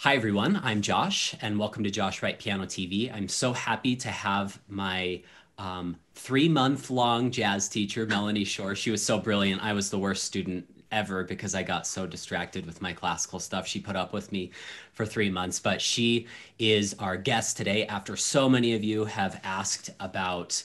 Hi, everyone. I'm Josh, and welcome to Josh Wright Piano TV. I'm so happy to have my 3-month-long jazz teacher, Melanie Shore. She was so brilliant. I was the worst student ever because I got so distracted with my classical stuff. She put up with me for 3 months, but she is our guest today after so many of you have asked about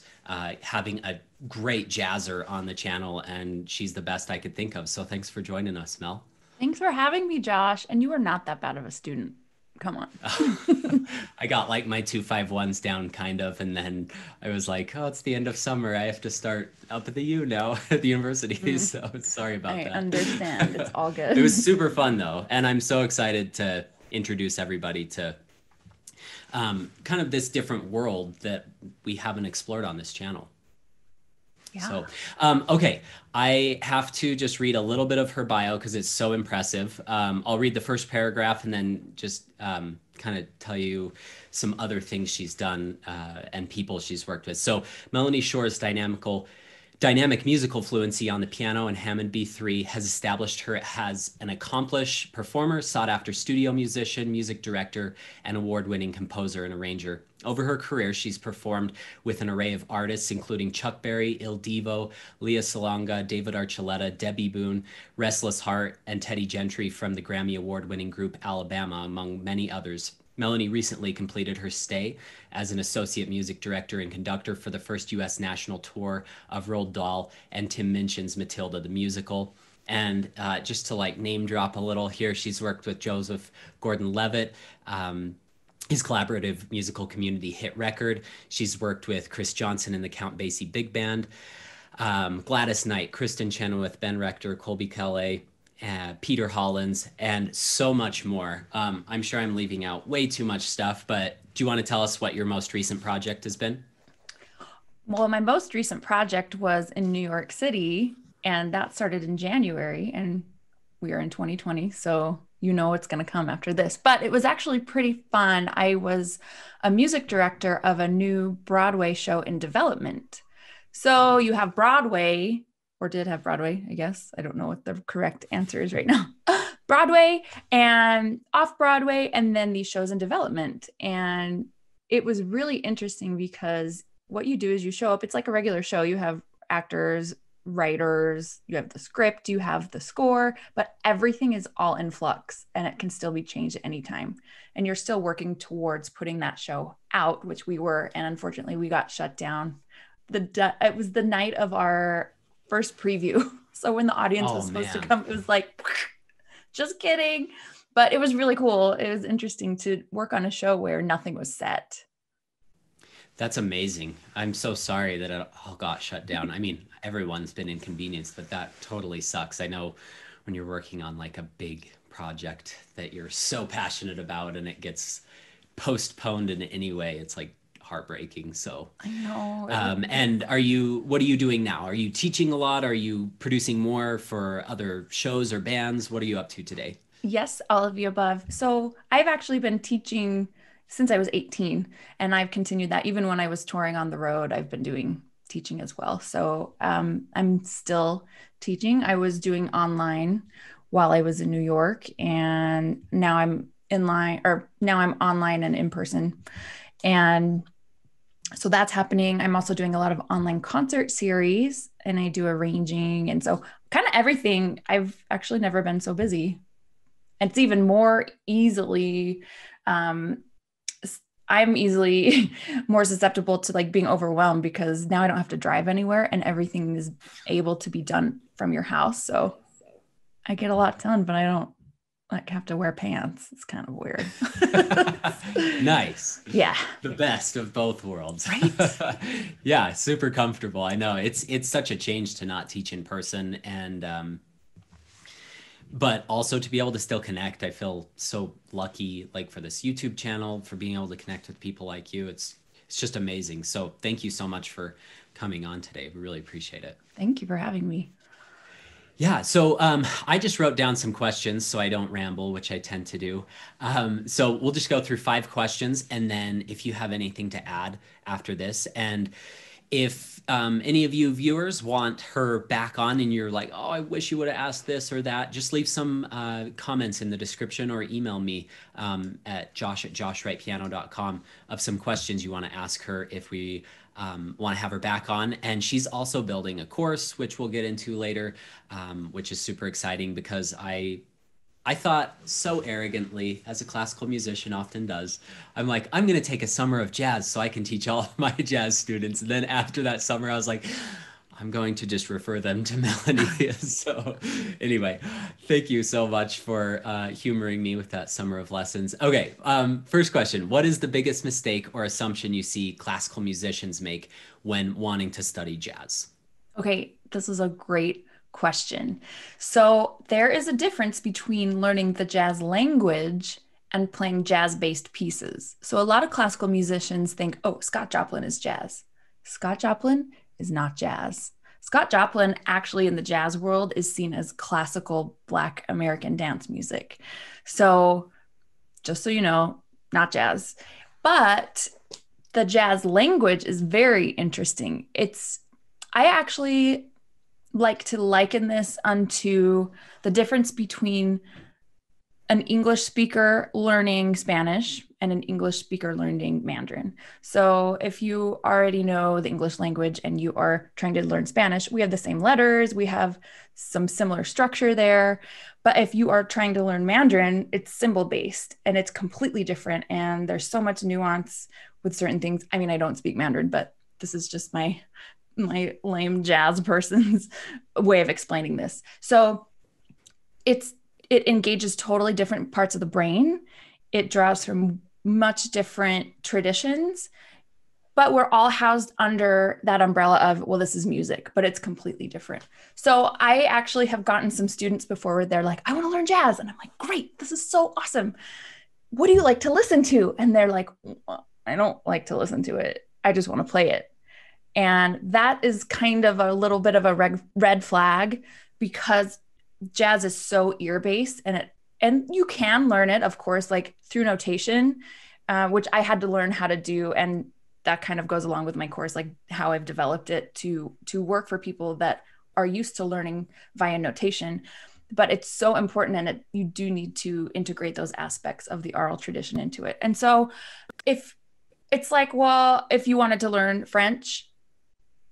having a great jazzer on the channel, and she's the best I could think of. So thanks for joining us, Mel. Thanks for having me, Josh. And you are not that bad of a student. Come on. I got like my 251s down kind of, and then I was like, oh, it's the end of summer. I have to start up at the U now at the university. Mm, So sorry about I understand. It's that. all It was good. super fun though, and I'm so excited to introduce everybody to kind of this different world that we haven't explored on this channel. Yeah. So, okay, I have to just read a little bit of her bio because it's so impressive. I'll read the first paragraph and then just kind of tell you some other things she's done and people she's worked with. So, Melanie Shore's dynamic musical fluency on the piano and Hammond B3 has established her as an accomplished performer, sought after studio musician, music director, and award-winning composer and arranger. Over her career, she's performed with an array of artists, including Chuck Berry, Il Divo, Leah Salonga, David Archuleta, Debbie Boone, Restless Heart, and Teddy Gentry from the Grammy Award-winning group Alabama, among many others. Melanie recently completed her stay as an associate music director and conductor for the first U.S. national tour of Roald Dahl and Tim Minchin's Matilda the Musical. And just to like name drop a little here, she's worked with Joseph Gordon-Levitt, his collaborative musical community hit record. She's worked with Chris Johnson and the Count Basie Big Band, Gladys Knight, Kristen Chenoweth, Ben Rector, Colby Calais, Peter Hollins, and so much more. I'm sure I'm leaving out way too much stuff, but do you want to tell us what your most recent project has been? Well, my most recent project was in New York City, and that started in January, and we are in 2020. So you know what's going to come after this. But it was actually pretty fun. I was a music director of a new Broadway show in development. So you have Broadway, or did have Broadway, I guess. I don't know what the correct answer is right now. Broadway and off Broadway, and then these shows in development. And it was really interesting because what you do is you show up, it's like a regular show. You have actors, writers, you have the script, you have the score, but everything is all in flux and it can still be changed at any time. And you're still working towards putting that show out, which we were. And unfortunately, we got shut down. It was the night of our first preview. So when the audience Oh was supposed to man, come, it was like, just kidding. But it was really cool. It was interesting to work on a show where nothing was set. that's amazing. I'm so sorry that it all got shut down. I mean, everyone's been inconvenienced, but that totally sucks. I know when you're working on like a big project that you're so passionate about and it gets postponed in any way, it's like heartbreaking. So, I know. and what are you doing now? Are you teaching a lot? Are you producing more for other shows or bands? What are you up to today? Yes, all of the above. So I've actually been teaching since I was 18, and I've continued that. Even when I was touring on the road, I've been doing teaching as well. So I'm still teaching. I was doing online while I was in New York, and now I'm in line, or now I'm online and in person. And so that's happening. I'm also doing a lot of online concert series, and I do arranging. And so kind of everything. I've actually never been so busy. It's even more easily um I'm easily more susceptible to like being overwhelmed because now I don't have to drive anywhere and everything is able to be done from your house. So I get a lot done, but I don't like have to wear pants. It's kind of weird. Nice. Yeah. The best of both worlds. Right. Yeah, super comfortable. I know it's such a change to not teach in person and but also to be able to still connect. I feel so lucky like for this YouTube channel for being able to connect with people like you. It's just amazing. So thank you so much for coming on today. We really appreciate it. Thank you for having me. Yeah, so I just wrote down some questions so I don't ramble, which I tend to do. So we'll just go through 5 questions, and then if you have anything to add after this, and If any of you viewers want her back on and you're like, oh, I wish you would have asked this or that, just leave some comments in the description or email me at josh@joshwrightpiano.com of some questions you want to ask her if we want to have her back on. And she's also building a course, which we'll get into later, which is super exciting because I thought so arrogantly, as a classical musician often does, I'm like, I'm going to take a summer of jazz so I can teach all of my jazz students. And then after that summer, I was like, I'm going to just refer them to Melanie. So anyway, thank you so much for humoring me with that summer of lessons. Okay, first question. What is the biggest mistake or assumption you see classical musicians make when wanting to study jazz? Okay, this is a great question. So there is a difference between learning the jazz language and playing jazz-based pieces. So a lot of classical musicians think, oh, Scott Joplin is jazz. Scott Joplin is not jazz. Scott Joplin actually in the jazz world is seen as classical Black American dance music. So just so you know, not jazz. But the jazz language is very interesting. I actually like to liken this unto the difference between an English speaker learning Spanish and an English speaker learning Mandarin. So if you already know the English language and you are trying to learn Spanish, we have the same letters, we have some similar structure there. But if you are trying to learn Mandarin, it's symbol based and it's completely different. And there's so much nuance with certain things. I mean, I don't speak Mandarin, but this is just my lame jazz person's way of explaining this. So it engages totally different parts of the brain. It draws from much different traditions, but we're all housed under that umbrella of, well, this is music, but it's completely different. So I actually have gotten some students before where they're like, I want to learn jazz. And I'm like, great, this is so awesome. What do you like to listen to? And they're like, well, I don't like to listen to it. I just want to play it. And that is kind of a little bit of a red flag because jazz is so ear-based and you can learn it, of course, like through notation, which I had to learn how to do. And that kind of goes along with my course, like how I've developed it to work for people that are used to learning via notation. But it's so important and you do need to integrate those aspects of the oral tradition into it. And so if it's like, well, if you wanted to learn French,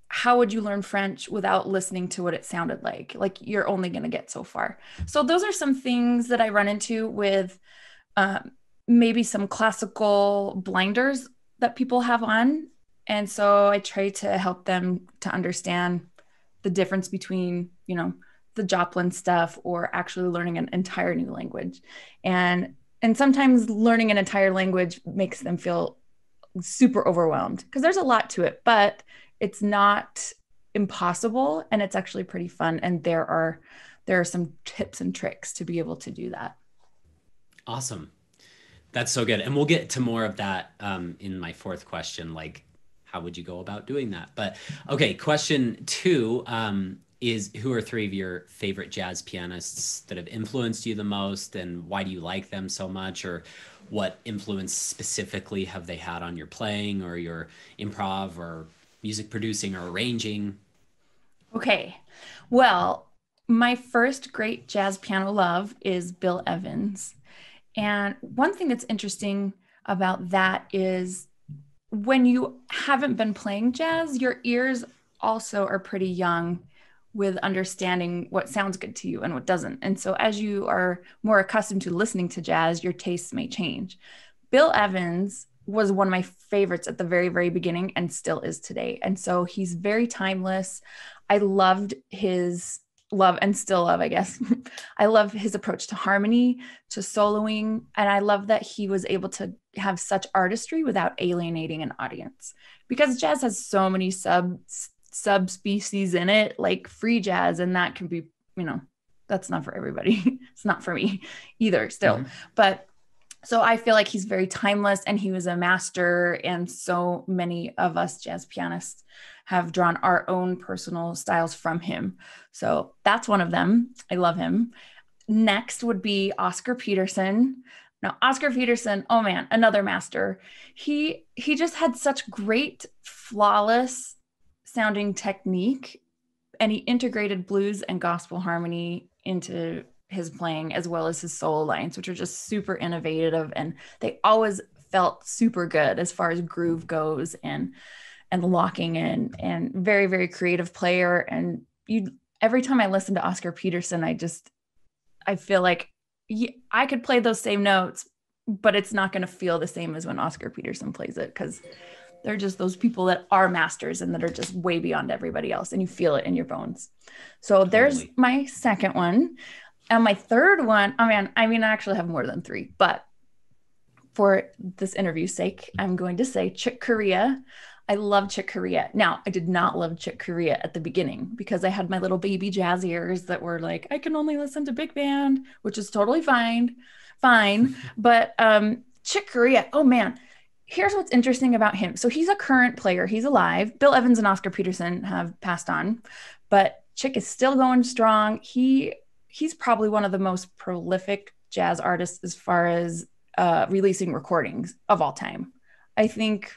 how would you learn French without listening to what it sounded like? Like you're only going to get so far. So those are some things that I run into with maybe some classical blinders that people have on. And so I try to help them to understand the difference between, the Joplin stuff or actually learning an entire new language. And sometimes learning an entire language makes them feel super overwhelmed because there's a lot to it, but it's not impossible and it's actually pretty fun. And there are some tips and tricks to be able to do that. Awesome. That's so good. And we'll get to more of that in my fourth question, like how would you go about doing that? But okay, question 2 is who are 3 of your favorite jazz pianists that have influenced you the most and why do you like them so much? Or what influence specifically have they had on your playing or your improv or music producing or arranging? Okay. Well, my first great jazz piano love is Bill Evans. And one thing that's interesting about that is when you haven't been playing jazz, your ears also are pretty young with understanding what sounds good to you and what doesn't. And so as you are more accustomed to listening to jazz, your tastes may change. Bill Evans was one of my favorites at the very, very beginning and still is today. And so he's very timeless. I loved his love and still love, I guess. I love his approach to harmony, to soloing. And I love that he was able to have such artistry without alienating an audience because jazz has so many subspecies in it, like free jazz. And that can be, that's not for everybody. It's not for me either still. Mm-hmm. But so I feel like he's very timeless and he was a master. And so many of us jazz pianists have drawn our own personal styles from him. So that's one of them. I love him. Next would be Oscar Peterson. Now, Oscar Peterson, oh man, another master. He just had such great, flawless sounding technique, and he integrated blues and gospel harmony into his playing, as well as his solo lines, which are just super innovative, and they always felt super good as far as groove goes, and locking in, and very, very creative player. And you, every time I listen to Oscar Peterson, I feel like I could play those same notes, but it's not going to feel the same as when Oscar Peterson plays it, because they're just those people that are masters and that are just way beyond everybody else, and you feel it in your bones. So there's Totally. my second one. And my third one, I actually have more than three, but for this interview's sake, I'm going to say Chick Corea. I love Chick Corea. Now, I did not love Chick Corea at the beginning because I had my little baby jazz ears that were like, I can only listen to big band, which is totally fine. But Chick Corea, oh man, here's what's interesting about him. So he's a current player. He's alive. Bill Evans and Oscar Peterson have passed on, but Chick is still going strong. He's probably one of the most prolific jazz artists as far as releasing recordings of all time. I think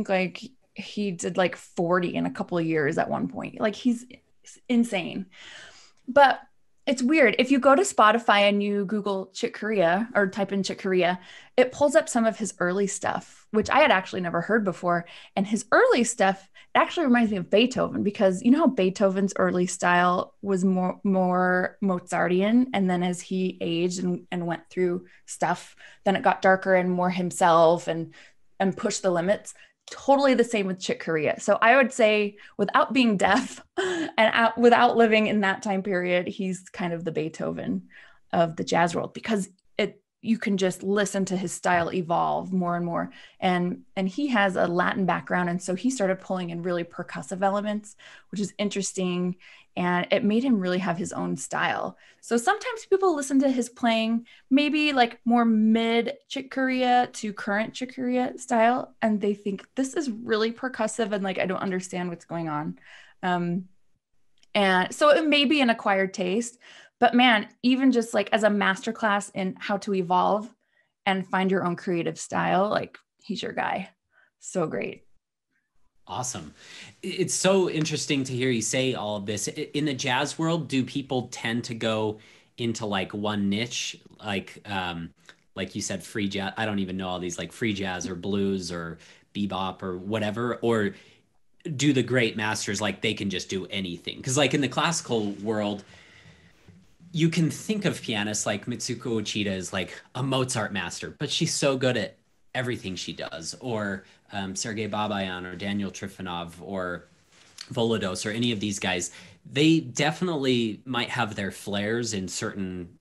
like he did like 40 in a couple of years at one point. Like he's insane. But it's weird. If you go to Spotify and you Google Chick Corea or type in Chick Corea, it pulls up some of his early stuff, which I had actually never heard before. And his early stuff, it actually reminds me of Beethoven, because you know how Beethoven's early style was more Mozartian. And then as he aged and went through stuff, then it got darker and more himself and pushed the limits. Totally the same with Chick Corea. So I would say, without being deaf and without living in that time period, he's kind of the Beethoven of the jazz world, because you can just listen to his style evolve more and more. And he has a Latin background, and so he started pulling in really percussive elements, which is interesting, and it made him really have his own style. So sometimes people listen to his playing, maybe like more mid Chick Corea to current Chick Corea style, and they think this is really percussive and like I don't understand what's going on. And so it may be an acquired taste, but man, even just like as a masterclass in how to evolve and find your own creative style, like he's your guy. So great. Awesome. It's so interesting to hear you say all of this. In the jazz world, do people tend to go into like one niche, like you said, free jazz? I don't even know all these, like free jazz or blues or bebop or whatever, or do the great masters like they can just do anything? Because like in the classical world, you can think of pianists like Mitsuko Uchida as like a Mozart master, but she's so good at everything she does, or Sergei Babayan or Daniel Trifonov or Volodos or any of these guys. They definitely might have their flares in certain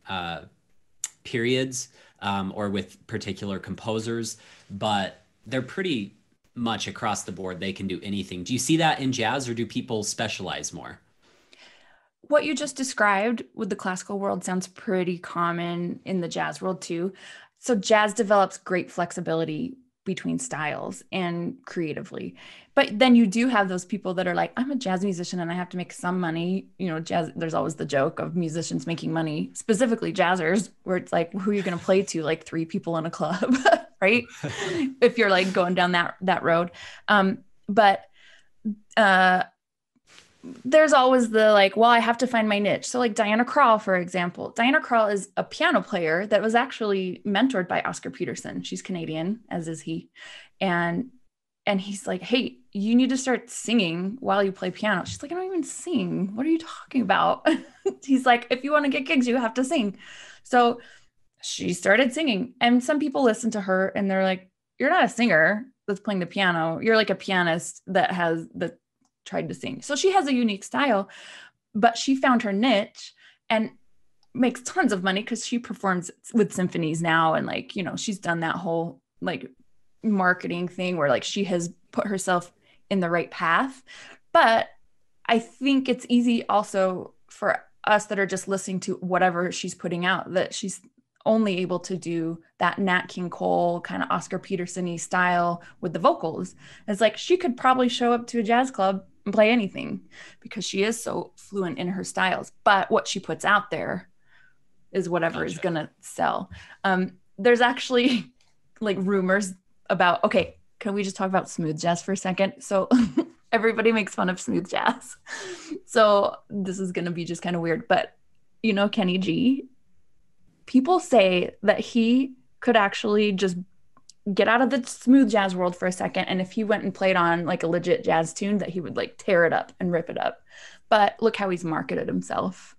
periods, or with particular composers, but they're pretty much across the board. They can do anything. Do you see that in jazz, or do people specialize more? What you just described with the classical world sounds pretty common in the jazz world too. So jazz develops great flexibility between styles and creatively. But then you do have those people that are like, I'm a jazz musician and I have to make some money. You know, jazz, there's always the joke of musicians making money, specifically jazzers, where it's like, who are you going to play to? Like three people in a club, right? If you're like going down that road. But there's always the like, well, I have to find my niche. So like Diana Krall, for example, Diana Krall is a piano player that was actually mentored by Oscar Peterson. She's Canadian, as is he. And he's like, hey, you need to start singing while you play piano. She's like, I don't even sing. What are you talking about? He's like, if you want to get gigs, you have to sing. So she started singing. And some people listen to her and they're like, you're not a singer that's playing the piano. You're like a pianist that tried to sing. So she has a unique style, but she found her niche and makes tons of money because she performs with symphonies now. And like, you know, she's done that whole like marketing thing where like she has put herself in the right path. But I think it's easy also for us that are just listening to whatever she's putting out, that she's only able to do that Nat King Cole kind of Oscar Peterson-y style with the vocals. It's like she could probably show up to a jazz club and play anything because she is so fluent in her styles. But what she puts out there is whatever is going to sell. There's actually like rumors about, okay, can we just talk about smooth jazz for a second? So Everybody makes fun of smooth jazz. So this is going to be just kind of weird, but you know, Kenny G, people say that he could actually just get out of the smooth jazz world for a second. And if he went and played on like a legit jazz tune, that he would like tear it up and rip it up. But look how he's marketed himself.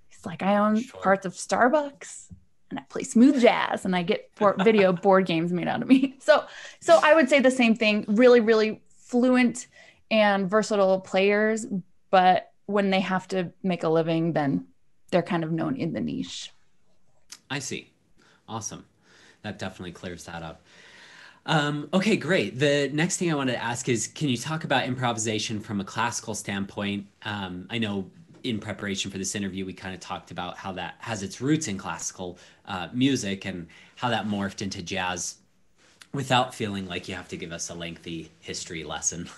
He's like, I own Sure. parts of Starbucks and I play smooth jazz and I get video board games made out of me. So I would say the same thing. Really, really fluent and versatile players, but when they have to make a living, then they're kind of known in the niche. I see. Awesome. That definitely clears that up. Okay, great. The next thing I wanted to ask is, can you talk about improvisation from a classical standpoint? I know in preparation for this interview, we kind of talked about how that has its roots in classical music and how that morphed into jazz without feeling like you have to give us a lengthy history lesson.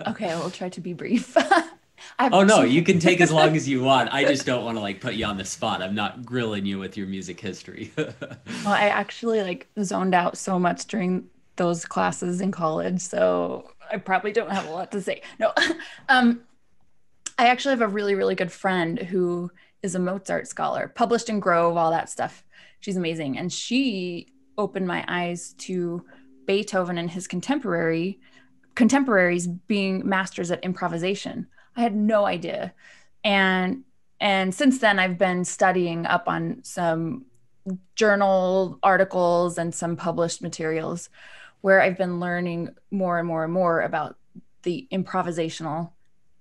Okay, I will try to be brief. Oh no, you can take as long as you want. I just don't want to like put you on the spot. I'm not grilling you with your music history. Well, I actually like zoned out so much during those classes in college, so I probably don't have a lot to say. No, um, I actually have a really, really good friend who is a Mozart scholar, published in Grove, all that stuff. She's amazing, and she opened my eyes to Beethoven and his contemporaries being masters at improvisation. I had no idea, and and since then I've been studying up on some journal articles and some published materials where I've been learning more and more and more about the improvisational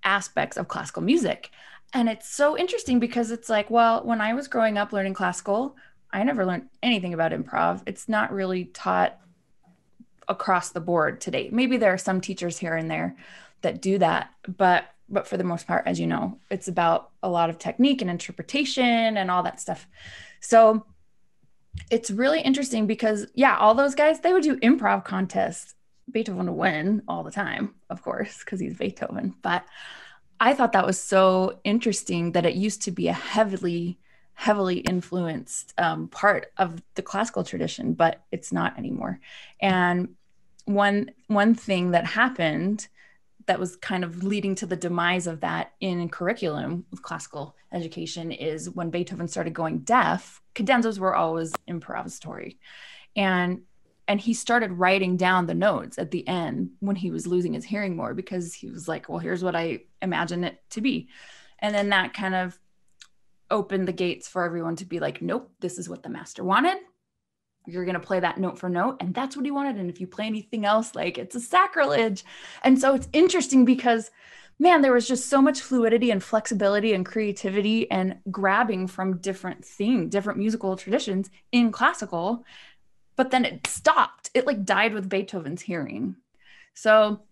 aspects of classical music. And it's so interesting because it's like, well, when I was growing up learning classical, I never learned anything about improv. It's not really taught across the board today. Maybe there are some teachers here and there that do that, but for the most part, as you know, it's about a lot of technique and interpretation and all that stuff. So it's really interesting because yeah, all those guys, they would do improv contests. Beethoven would win all the time, of course, because he's Beethoven. But I thought that was so interesting that it used to be a heavily influenced part of the classical tradition, but it's not anymore. And one thing that happened that was kind of leading to the demise of that in curriculum with classical education is when Beethoven started going deaf. Cadenzas were always improvisatory, and and he started writing down the notes at the end when he was losing his hearing more because he was like, well, here's what I imagine it to be. And then that kind of opened the gates for everyone to be like, nope, this is what the master wanted. You're going to play that note for note. And that's what he wanted. And if you play anything else, like it's a sacrilege. And so it's interesting because, man, there was just so much fluidity and flexibility and creativity and grabbing from different things, different musical traditions in classical. But then it stopped. It like died with Beethoven's hearing. So,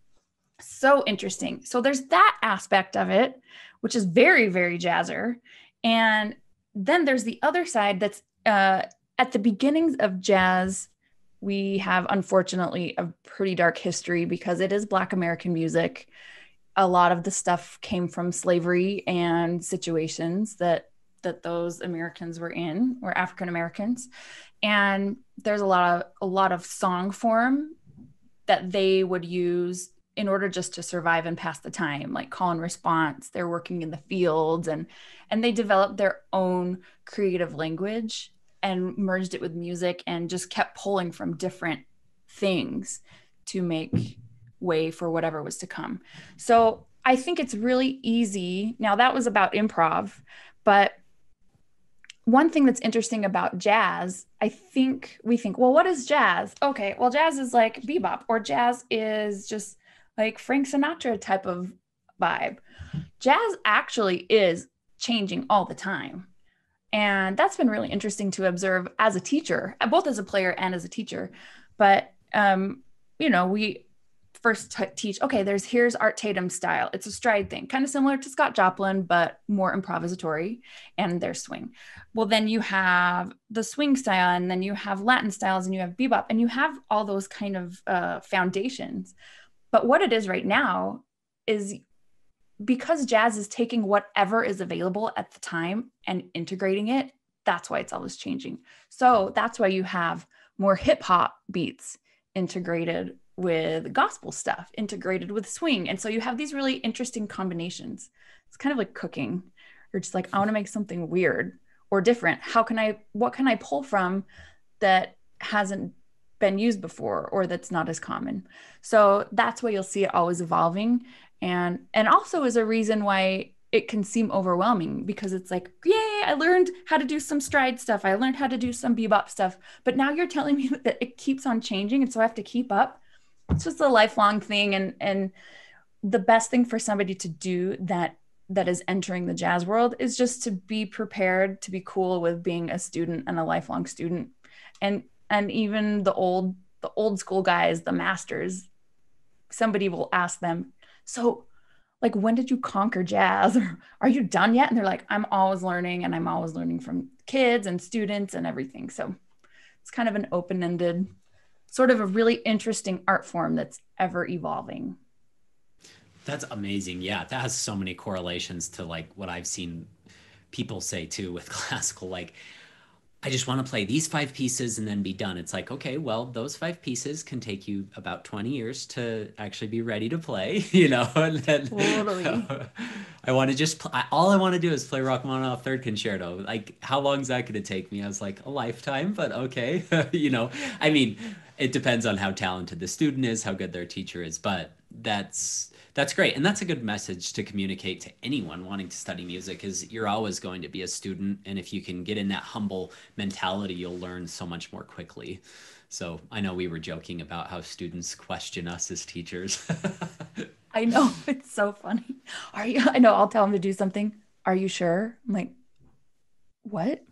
so interesting. So there's that aspect of it, which is very, very jazzer. And then there's the other side that's at the beginnings of jazz, we have unfortunately a pretty dark history because it is Black American music. A lot of the stuff came from slavery and situations that those Americans were in, or African Americans. And there's a lot of song form that they would use in order just to survive and pass the time, like call and response. They're working in the fields, and they developed their own creative language and merged it with music and just kept pulling from different things to make way for whatever was to come. So I think it's really easy. Now that was about improv, but one thing that's interesting about jazz, I think we think, well, what is jazz? Okay, well, jazz is like bebop, or jazz is just like Frank Sinatra type of vibe. Jazz actually is changing all the time. And that's been really interesting to observe as a teacher, both as a player and as a teacher. But, we first teach, okay, here's Art Tatum's style. It's a stride thing, kind of similar to Scott Joplin, but more improvisatory, and their swing. Well, then you have the swing style, and then you have Latin styles, and you have bebop, and you have all those kind of foundations. But what it is right now is because jazz is taking whatever is available at the time and integrating it, that's why it's always changing. So that's why you have more hip hop beats integrated with gospel stuff integrated with swing. And so you have these really interesting combinations. It's kind of like cooking. You're just like, I want to make something weird or different. What can I pull from that hasn't been used before or that's not as common? So that's why you'll see it always evolving. And also is a reason why it can seem overwhelming, because it's like, yay, I learned how to do some stride stuff. I learned how to do some bebop stuff. But now you're telling me that it keeps on changing. And so I have to keep up. It's just a lifelong thing. And the best thing for somebody to do that is entering the jazz world is just to be prepared to be cool with being a student and a lifelong student. And even the old school guys, the masters, somebody will ask them, so like, when did you conquer jazz? Or are you done yet? And they're like, I'm always learning, and I'm always learning from kids and students and everything. So it's kind of an open-ended, sort of a really interesting art form that's ever evolving. That's amazing. Yeah, that has so many correlations to like what I've seen people say too with classical. Like, I just want to play these 5 pieces and then be done. It's like, okay, well, those 5 pieces can take you about 20 years to actually be ready to play, you know? And then Totally. I want to just, all I want to do is play Rachmaninoff Third Concerto. Like, how long is that going to take me? I was like, a lifetime, but okay. You know, I mean, it depends on how talented the student is, how good their teacher is, but that's great. And that's a good message to communicate to anyone wanting to study music, is you're always going to be a student. And if you can get in that humble mentality, you'll learn so much more quickly. So I know we were joking about how students question us as teachers. I know. It's so funny. I know, I'll tell them to do something. Are you sure? I'm like, what?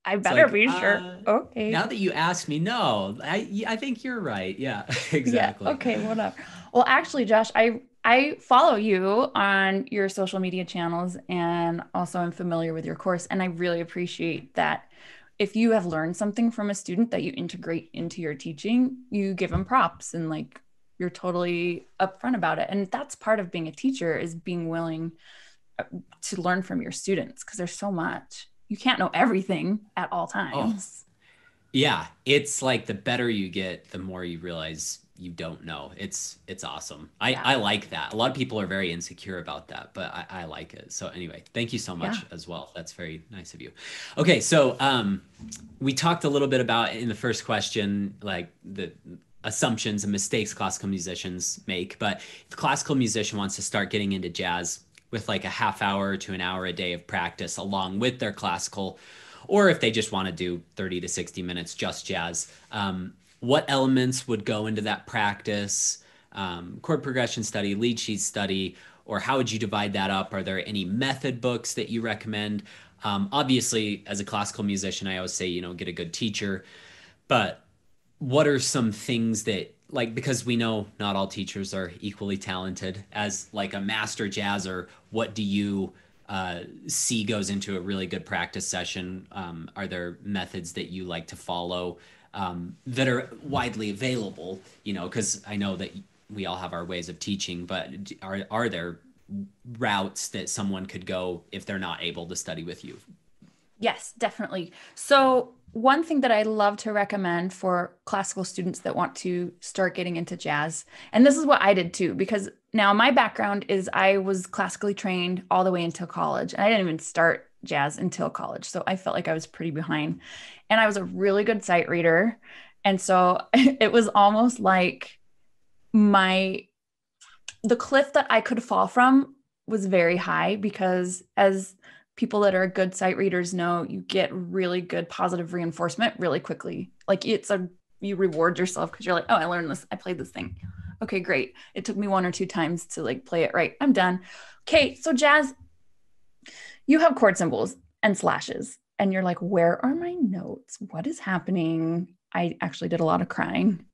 I It's better like, be sure. Okay. now that you ask me, no, I think you're right. Yeah, Yeah. exactly. Okay. Whatever. Well, actually, Josh, I follow you on your social media channels, and also I'm familiar with your course, and I really appreciate that. If you have learned something from a student that you integrate into your teaching, you give them props, and like, you're totally upfront about it. And that's part of being a teacher, is being willing to learn from your students, because there's so much. You can't know everything at all Oh, times. yeah, it's like the better you get, the more you realize you don't know. It's awesome. Yeah. I like that. A lot of people are very insecure about that, but I like it. So anyway, thank you so Yeah. much as well. That's very nice of you. Okay, so we talked a little bit about in the first question, like the assumptions and mistakes classical musicians make. But if a classical musician wants to start getting into jazz with like a half hour to an hour a day of practice along with their classical, or if they just want to do 30 to 60 minutes just jazz, what elements would go into that practice? Chord progression study, lead sheet study, or how would you divide that up? Are there any method books that you recommend? Obviously, as a classical musician, I always say, you know, get a good teacher. But what are some things that, like, because we know not all teachers are equally talented, as like a master jazzer, what do you see goes into a really good practice session? Are there methods that you like to follow that are widely available? You know, because I know that we all have our ways of teaching, but are there routes that someone could go if they're not able to study with you? Yes, definitely. So, one thing that I love to recommend for classical students that want to start getting into jazz, and this is what I did too, because now my background is I was classically trained all the way until college, and I didn't even start jazz until college. So, I felt like I was pretty behind, and I was a really good sight reader. And so, it was almost like my the cliff that I could fall from was very high, because as people that are good sight readers know, you get really good positive reinforcement really quickly. Like, you reward yourself because you're like, oh, I learned this. I played this thing. Okay, great. It took me 1 or 2 times to like play it right. I'm done. Okay, so jazz, you have chord symbols and slashes, and you're like, where are my notes? What is happening? I actually did a lot of crying,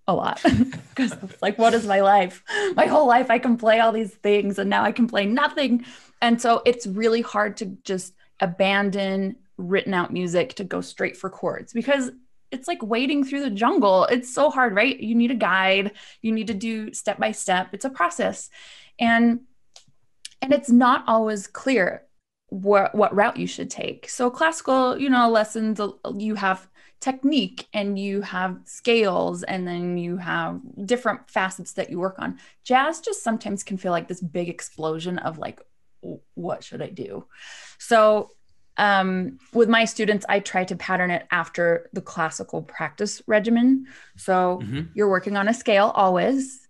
a lot, because it's like, what is my life? My whole life, I can play all these things, and now I can play nothing. And so it's really hard to just abandon written out music to go straight for chords, because it's like wading through the jungle. It's so hard, right? You need a guide. You need to do step by step. It's a process. And it's not always clear what route you should take. So classical, lessons, you have technique and you have scales and then you have different facets that you work on. Jazz just sometimes can feel like this big explosion of like, what should I do? So with my students, I try to pattern it after the classical practice regimen. So you're working on a scale always,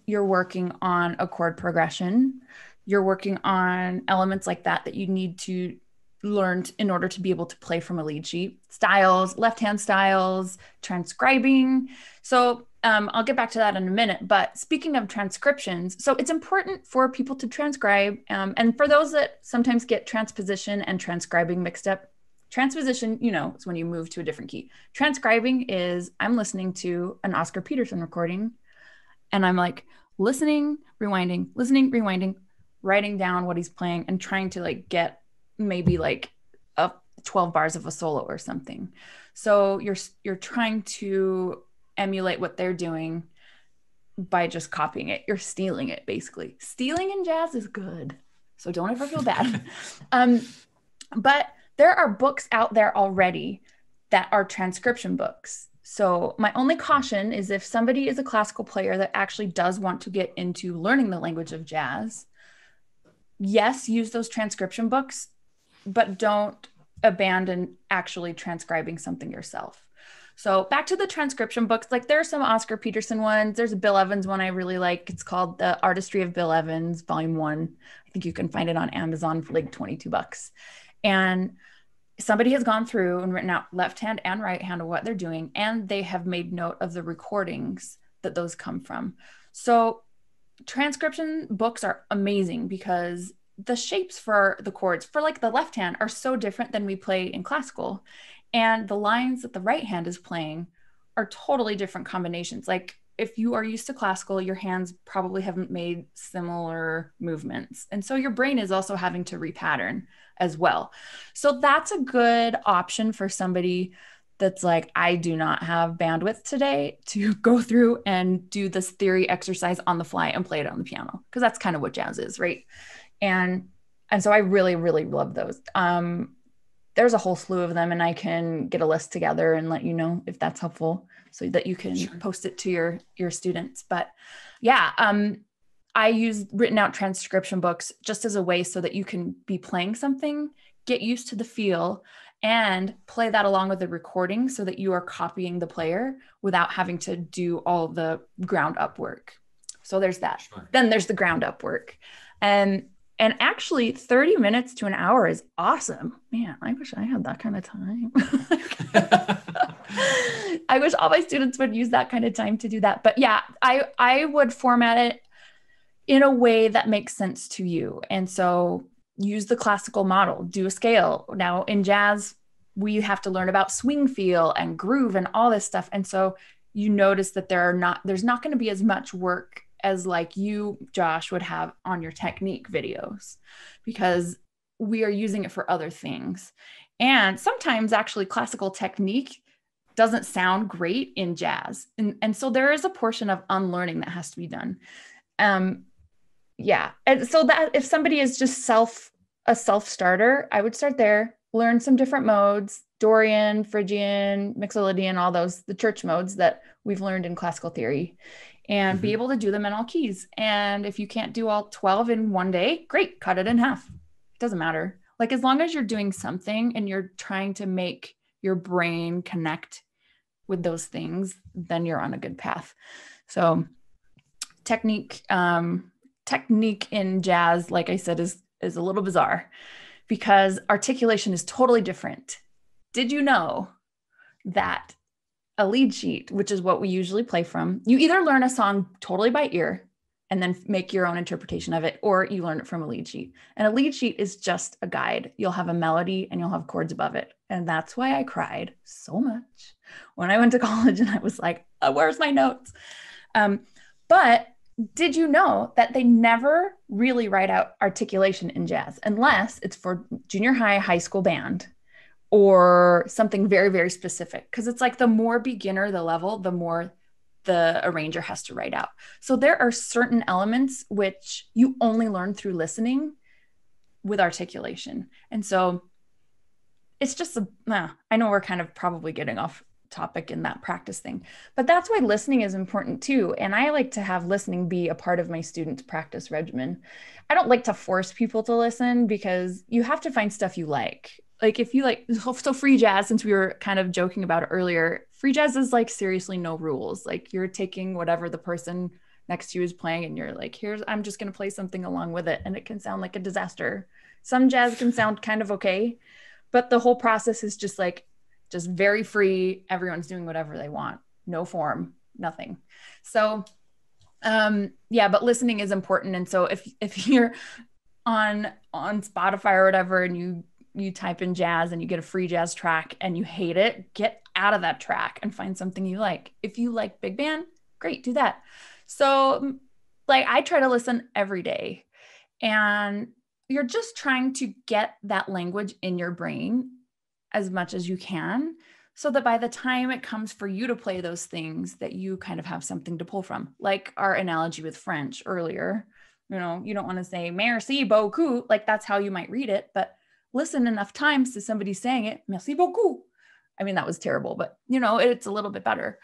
you're working on a chord progression, you're working on elements like that you need to learn in order to be able to play from a lead sheet. Styles, left-hand styles, transcribing. So I'll get back to that in a minute. But speaking of transcriptions, so it's important for people to transcribe. And for those that sometimes get transposition and transcribing mixed up, transposition, is when you move to a different key. Transcribing is I'm listening to an Oscar Peterson recording and I'm like listening, rewinding, writing down what he's playing and trying to like get maybe like 12 bars of a solo or something. So you're trying to emulate what they're doing by just copying it. You're stealing it, basically. Stealing in jazz is good, so don't ever feel bad. But there are books out there already that are transcription books. So my only caution is if somebody is a classical player that actually does want to get into learning the language of jazz, yes, use those transcription books, but don't abandon actually transcribing something yourself. So back to the transcription books, like there are some Oscar Peterson ones. There's a Bill Evans one I really like. It's called The Artistry of Bill Evans, Volume 1. I think you can find it on Amazon for like $22. And somebody has gone through and written out left hand and right hand of what they're doing, and they have made note of the recordings that those come from. So transcription books are amazing because the shapes for the chords for like the left hand are so different than we play in classical. And the lines that the right hand is playing are totally different combinations. Like if you are used to classical, your hands probably haven't made similar movements. And so your brain is also having to repattern as well. So that's a good option for somebody that's like, I do not have bandwidth today to go through and do this theory exercise on the fly and play it on the piano. Because that's kind of what jazz is, right? And so I really, really love those. There's a whole slew of them and I can get a list together and let you know if that's helpful so that you can post it to your students. But yeah, I use written out transcription books just as a way so that you can be playing something, get used to the feel, and play that along with the recording so that you are copying the player without having to do all the ground up work. So there's that. Sure. Then there's the ground up work. And actually 30 minutes to an hour is awesome. Man, I wish I had that kind of time. I wish all my students would use that kind of time to do that. But yeah, I would format it in a way that makes sense to you. And so use the classical model, do a scale. Now in jazz, we have to learn about swing feel and groove and all this stuff. And so you notice that there's not going to be as much work as like you, Josh, would have on your technique videos because we are using it for other things. And sometimes actually classical technique doesn't sound great in jazz. And so there is a portion of unlearning that has to be done. Yeah. And so that if somebody is just a self-starter, I would start there, learn some different modes, Dorian, Phrygian, Mixolydian, all those, the church modes that we've learned in classical theory, and be able to do them in all keys. And if you can't do all 12 in one day, great, cut it in half. It doesn't matter. Like as long as you're doing something and you're trying to make your brain connect with those things, then you're on a good path. So technique in jazz, like I said, is a little bizarre because articulation is totally different. Did you know that a lead sheet, which is what we usually play from, you either learn a song totally by ear and then make your own interpretation of it, or you learn it from a lead sheet. And a lead sheet is just a guide. You'll have a melody and you'll have chords above it. And that's why I cried so much when I went to college and I was like, where's my notes? But did you know that they never really write out articulation in jazz unless it's for junior high school band or something very, very specific? Because it's like the more beginner the level, the more the arranger has to write out. So there are certain elements which you only learn through listening with articulation. And so it's just I know we're kind of probably getting off topic in that practice thing, but that's why listening is important too. And I like to have listening be a part of my students' practice regimen. I don't like to force people to listen because you have to find stuff you like. Like if you like, so free jazz, since we were kind of joking about it earlier, free jazz is like seriously no rules. Like you're taking whatever the person next to you is playing and you're like, here's, I'm just going to play something along with it. And it can sound like a disaster. Some jazz can sound kind of okay, but the whole process is just like, just very free. Everyone's doing whatever they want, no form, nothing. So yeah, but listening is important. And so if you're on Spotify or whatever and you type in jazz and you get a free jazz track and you hate it, get out of that track and find something you like. If you like big band, great, do that. So like I try to listen every day, and you're just trying to get that language in your brain as much as you can, so that by the time it comes for you to play those things, that you kind of have something to pull from. Like our analogy with French earlier, you know, you don't want to say merci beaucoup, like that's how you might read it, but listen enough times to somebody saying it, merci beaucoup. I mean, that was terrible, but you know, it's a little bit better.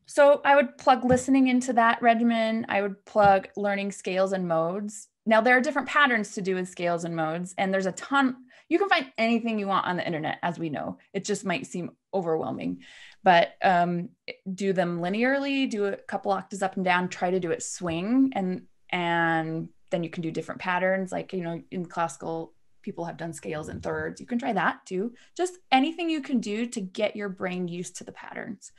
So I would plug listening into that regimen. I would plug learning scales and modes. Now there are different patterns to do with scales and modes, and there's a ton. You can find anything you want on the internet, as we know. It just might seem overwhelming, but do them linearly, do a couple octaves up and down, try to do it swing, and then you can do different patterns. Like, you know, in classical, people have done scales and thirds. You can try that too. Just anything you can do to get your brain used to the patterns.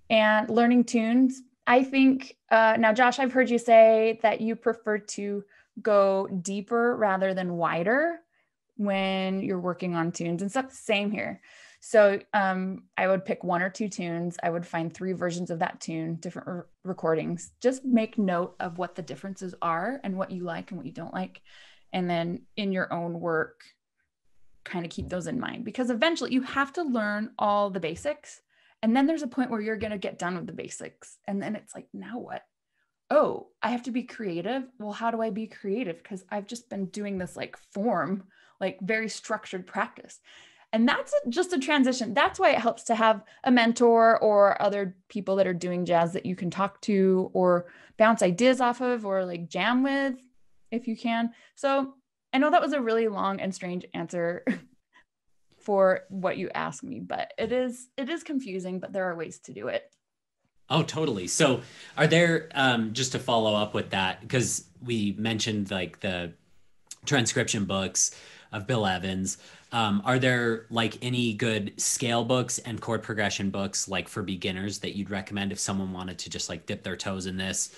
And learning tunes, I think, now, Josh, I've heard you say that you prefer to go deeper rather than wider when you're working on tunes and stuff. Same here. So I would pick one or two tunes. I would find 3 versions of that tune, different recordings. Just make note of what the differences are and what you like and what you don't like. And then in your own work, kind of keep those in mind, because eventually you have to learn all the basics. And then there's a point where you're going to get done with the basics. And then it's like, now what? Oh, I have to be creative. Well, how do I be creative? Because I've just been doing this like form, like very structured practice. And that's just a transition. That's why it helps to have a mentor or other people that are doing jazz that you can talk to or bounce ideas off of or like jam with if you can. So I know that was a really long and strange answer for what you asked me, but it is confusing, but there are ways to do it. Oh, totally. So, are there, just to follow up with that, because we mentioned like the transcription books of Bill Evans, are there like any good scale books and chord progression books like for beginners that you'd recommend if someone wanted to just like dip their toes in this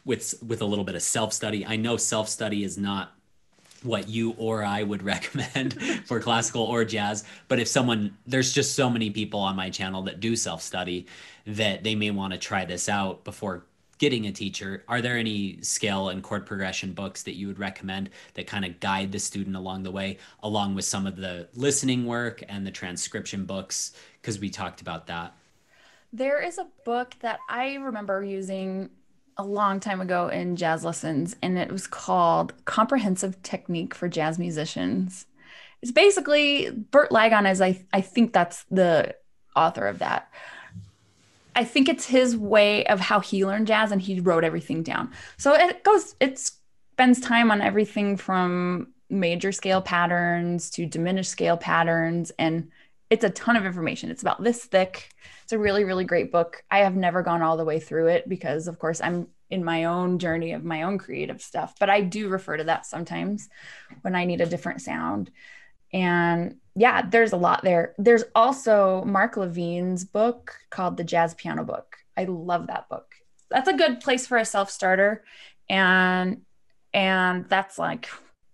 with a little bit of self-study? I know self-study is not what you or I would recommend for classical or jazz. But if someone, there's just so many people on my channel that do self-study that they may want to try this out before getting a teacher. Are there any scale and chord progression books that you would recommend that kind of guide the student along the way, along with some of the listening work and the transcription books? Because we talked about that. There is a book that I remember using a long time ago in jazz lessons, and it was called Comprehensive Technique for Jazz Musicians. It's basically Burt Lagon, as I think that's the author of that. I think it's his way of how he learned jazz, and he wrote everything down. So it spends time on everything from major scale patterns to diminished scale patterns, and it's a ton of information. It's about this thick. It's a really, really great book. I have never gone all the way through it because, of course, I'm in my own journey of my own creative stuff, but I do refer to that sometimes when I need a different sound. And yeah, there's a lot there. There's also Mark Levine's book called The Jazz Piano Book. I love that book. That's a good place for a self-starter. And that's like,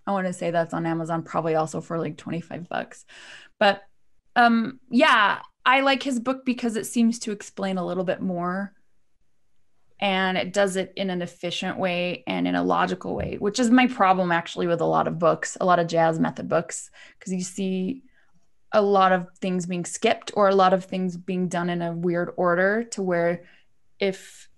I want to say that's on Amazon, probably also for like 25 bucks. But yeah, I like his book because it seems to explain a little bit more, and it does it in an efficient way and in a logical way, which is my problem actually with a lot of books, a lot of jazz method books, because you see a lot of things being skipped or a lot of things being done in a weird order to where if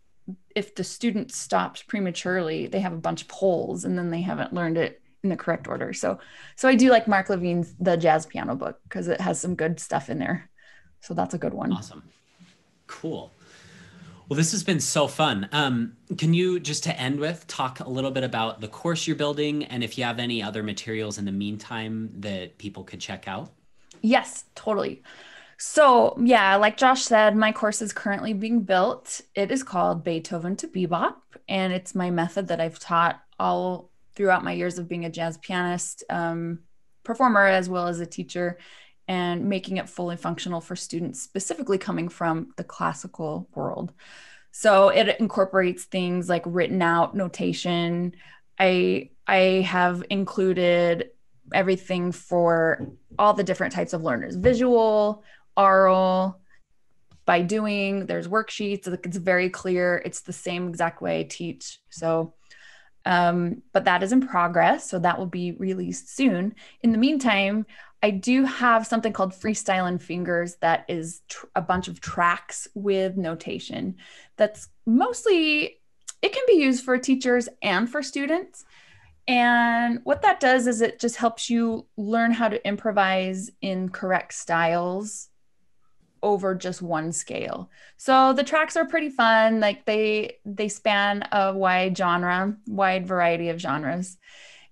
the student stops prematurely, they have a bunch of holes and then they haven't learned it in the correct order. So I do like Mark Levine's The Jazz Piano Book because it has some good stuff in there. So that's a good one. Awesome. Cool. Well, this has been so fun. Can you, just to end with, talk a little bit about the course you're building and if you have any other materials in the meantime that people could check out? Yes, totally. So, yeah, like Josh said, my course is currently being built. It is called Beethoven to Bebop, and it's my method that I've taught all throughout my years of being a jazz pianist, performer, as well as a teacher, and making it fully functional for students, specifically coming from the classical world. So it incorporates things like written out notation. I have included everything for all the different types of learners: visual, oral, by doing. There's worksheets. It's very clear. It's the same exact way I teach. So, but that is in progress. So that will be released soon. In the meantime, I do have something called Freestyle and Fingers that is a bunch of tracks with notation. That's mostly, it can be used for teachers and for students. And what that does is it just helps you learn how to improvise in correct styles over just one scale. So the tracks are pretty fun. Like they span a wide variety of genres.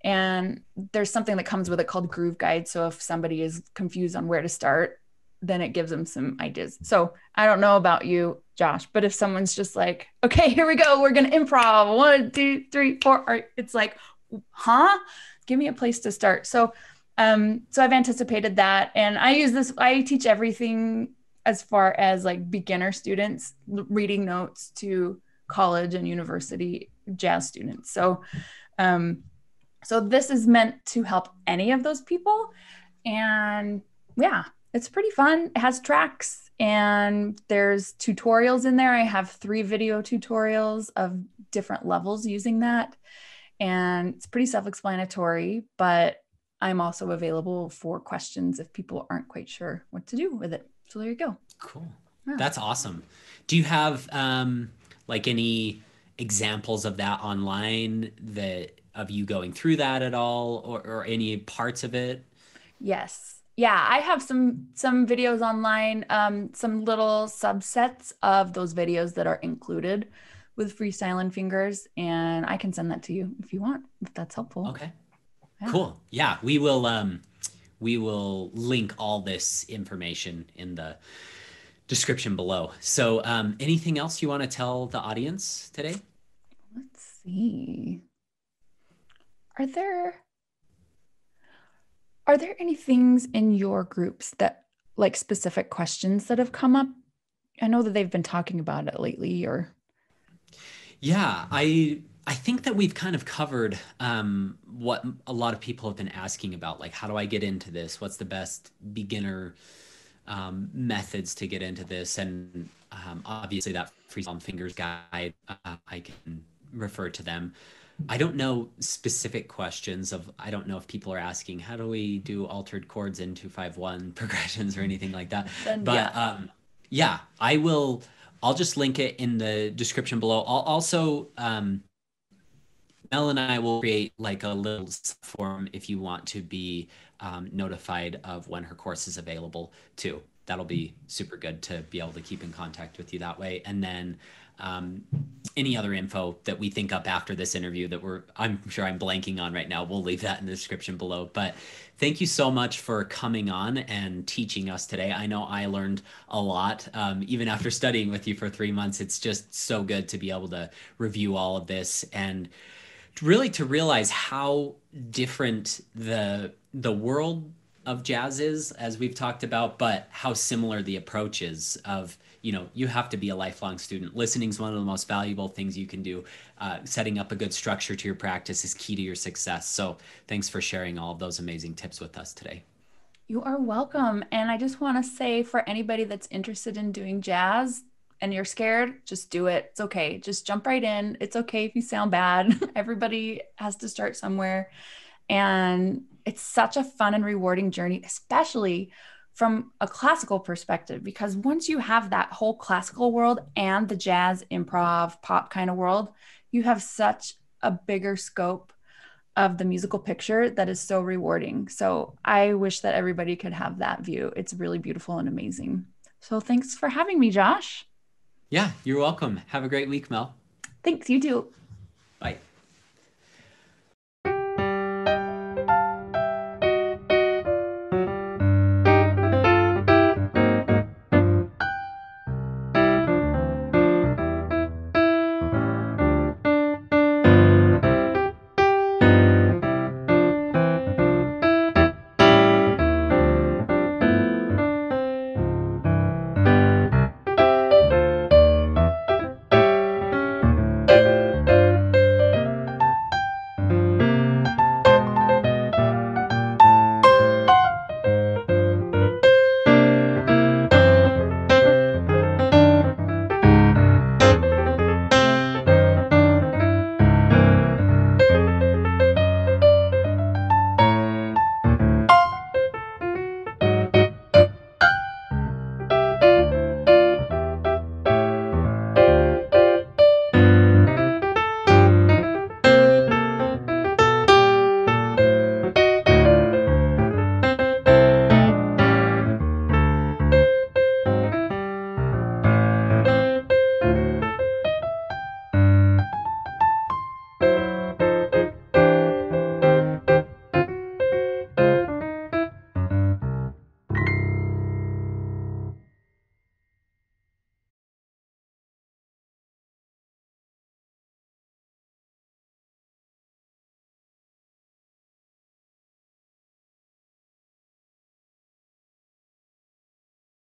And there's something that comes with it called Groove Guide. So if somebody is confused on where to start, then it gives them some ideas. So I don't know about you, Josh, but if someone's just like, okay, here we go, we're going to improv 1, 2, 3, 4, it's like, huh? Give me a place to start. So I've anticipated that. And I teach everything as far as like beginner students reading notes to college and university jazz students. So this is meant to help any of those people. And yeah, it's pretty fun. It has tracks and there's tutorials in there. I have 3 video tutorials of different levels using that. And it's pretty self-explanatory, but I'm also available for questions if people aren't quite sure what to do with it. So there you go. Cool. Yeah. That's awesome. Do you have like any examples of that online of you going through that at all or any parts of it? Yes. Yeah, I have some videos online, some little subsets of those videos that are included with Freestyle and Fingers, and I can send that to you if you want, if that's helpful. Okay. Yeah. Cool. Yeah, we will link all this information in the description below. So anything else you want to tell the audience today? Let's see. Are there any things in your groups that, like, specific questions that have come up? I know that they've been talking about it lately, or. Yeah, I think that we've kind of covered what a lot of people have been asking about, like, how do I get into this? What's the best beginner methods to get into this? And obviously that Freestyle and Fingers guide, I can refer to them. I don't know specific questions I don't know if people are asking, how do we do altered chords in 2-5-1 progressions or anything like that. But yeah, I'll just link it in the description below. I'll also, Mel and I will create like a little form if you want to be notified of when her course is available too. That'll be super good to be able to keep in contact with you that way. And then any other info that we think up after this interview that I'm sure I'm blanking on right now, we'll leave that in the description below. But thank you so much for coming on and teaching us today. I know I learned a lot, even after studying with you for 3 months. It's just so good to be able to review all of this and really to realize how different the world of jazz is, as we've talked about, but how similar the approach is of, you have to be a lifelong student. Listening is one of the most valuable things you can do. Setting up a good structure to your practice is key to your success. So thanks for sharing all of those amazing tips with us today. You are welcome. And I just want to say, for anybody that's interested in doing jazz and you're scared, just do it. It's okay. Just jump right in. It's okay if you sound bad. Everybody has to start somewhere. And it's such a fun and rewarding journey, especially from a classical perspective, because once you have that whole classical world and the jazz, improv, pop kind of world, you have such a bigger scope of the musical picture that is so rewarding. So I wish that everybody could have that view. It's really beautiful and amazing. So thanks for having me, Josh. Yeah, you're welcome. Have a great week, Mel. Thanks, you too. Bye.